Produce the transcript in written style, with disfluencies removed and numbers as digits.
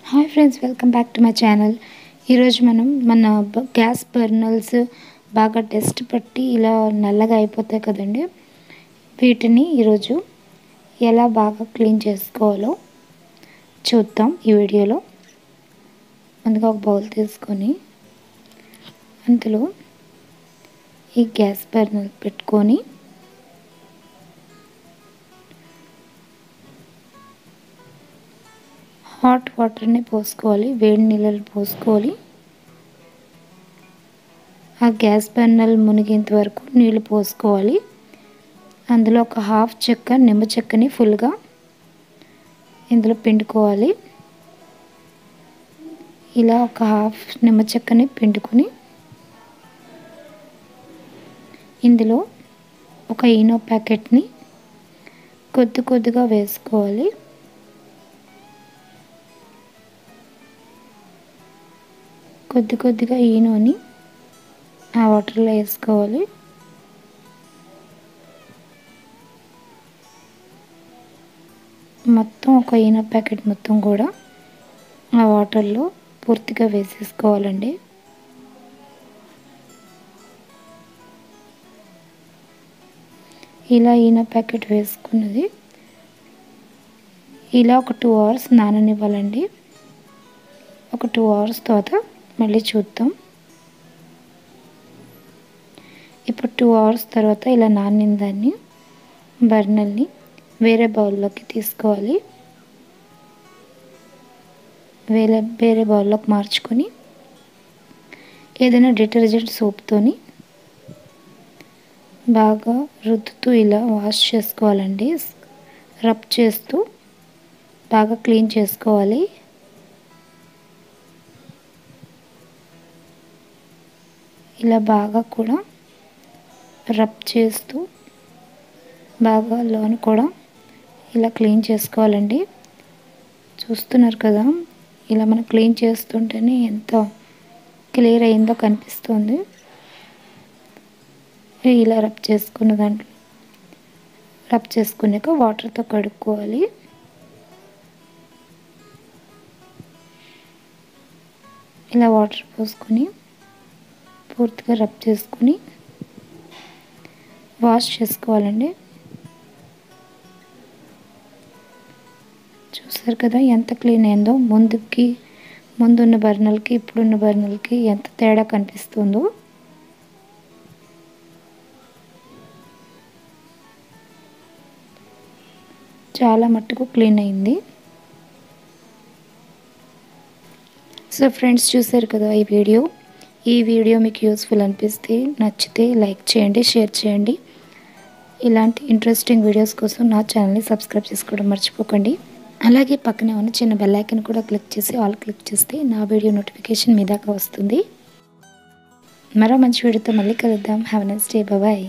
Hi friends, welcome back to my channel. ఈరోజు మనం మన గ్యాస్ బర్నల్స్ బాగా డస్ట్ పట్టి ఇలా నల్లగా అయిపోతాయి కదండి. వీటిని ఈరోజు ఎలా బాగా క్లీన్ చేసుకోవాలో చూద్దాం ఈ వీడియోలో. ముందుగా ఒక బౌల్ తీసుకొని అందులో ఈ గ్యాస్ బర్నల్ పెట్టుకొని హాట్ వాటర్ని పోసుకోవాలి, వేడి నీళ్ళని పోసుకోవాలి. ఆ గ్యాస్ బర్నల్ మునిగేంత వరకు నీళ్ళు పోసుకోవాలి. అందులో ఒక హాఫ్ చెక్క నిమ్మ చెక్కని ఫుల్గా ఇందులో పిండుకోవాలి. ఇలా ఒక హాఫ్ నిమ్మ చెక్కని పిండుకొని ఇందులో ఒక ఈనో ప్యాకెట్ని కొద్దిగా వేసుకోవాలి. కొద్దిగా ఈనోని ఆ వాటర్లో వేసుకోవాలి. మొత్తం ఒక ఈనో ప్యాకెట్ మొత్తం కూడా ఆ వాటర్లో పూర్తిగా వేసేసుకోవాలండి. ఇలా ఈనో ప్యాకెట్ వేసుకున్నది ఇలా ఒక 2 అవర్స్ నాననివ్వాలండి. ఒక 2 అవర్స్ తర్వాత మళ్ళీ చూద్దాం. ఇప్పుడు 2 అవర్స్ తర్వాత ఇలా నానిన దాన్ని బర్నల్ని వేరే బౌల్లోకి తీసుకోవాలి. వేరే బౌల్లోకి మార్చుకొని ఏదైనా డిటర్జెంట్ సోప్తోని బాగా రుద్దుతూ ఇలా వాష్ చేసుకోవాలండి. రబ్ చేస్తూ బాగా క్లీన్ చేసుకోవాలి. ఇలా బాగా కూడా రబ్ చేస్తూ బాగా లోన కూడా ఇలా క్లీన్ చేసుకోవాలండి. చూస్తున్నారు కదా, ఇలా మనం క్లీన్ చేస్తుంటేనే ఎంత క్లియర్ అయిందో కనిపిస్తుంది. ఇలా రబ్ చేసుకున్న దాంట్లో రబ్ చేసుకున్నాక వాటర్తో కడుక్కోవాలి. ఇలా వాటర్ పోసుకొని పూర్తిగా రబ్ చేసుకుని వాష్ చేసుకోవాలండి. చూసారు కదా ఎంత క్లీన్ అయిందో. ముందున్న బర్నల్కి ఇప్పుడున్న బర్నల్కి ఎంత తేడా కనిపిస్తుందో. చాలా మట్టుకు క్లీన్ అయింది. సో ఫ్రెండ్స్, చూసారు కదా ఈ వీడియో మీకు యూస్ఫుల్ అనిపిస్తే నచ్చితే లైక్ చేయండి, షేర్ చేయండి. ఇలాంటి ఇంట్రెస్టింగ్ వీడియోస్ కోసం నా ఛానల్ని సబ్స్క్రైబ్ చేసుకోవడం మర్చిపోకండి. అలాగే పక్కనే ఉన్న చిన్న బెల్ ఐకాన్ కూడా క్లిక్ చేసి ఆల్ క్లిక్ చేస్తే నా వీడియో నోటిఫికేషన్ మీ దాకా వస్తుంది. మరో మంచి వీడియోతో మళ్ళీ కలుద్దాం. Have a nice day. Bye.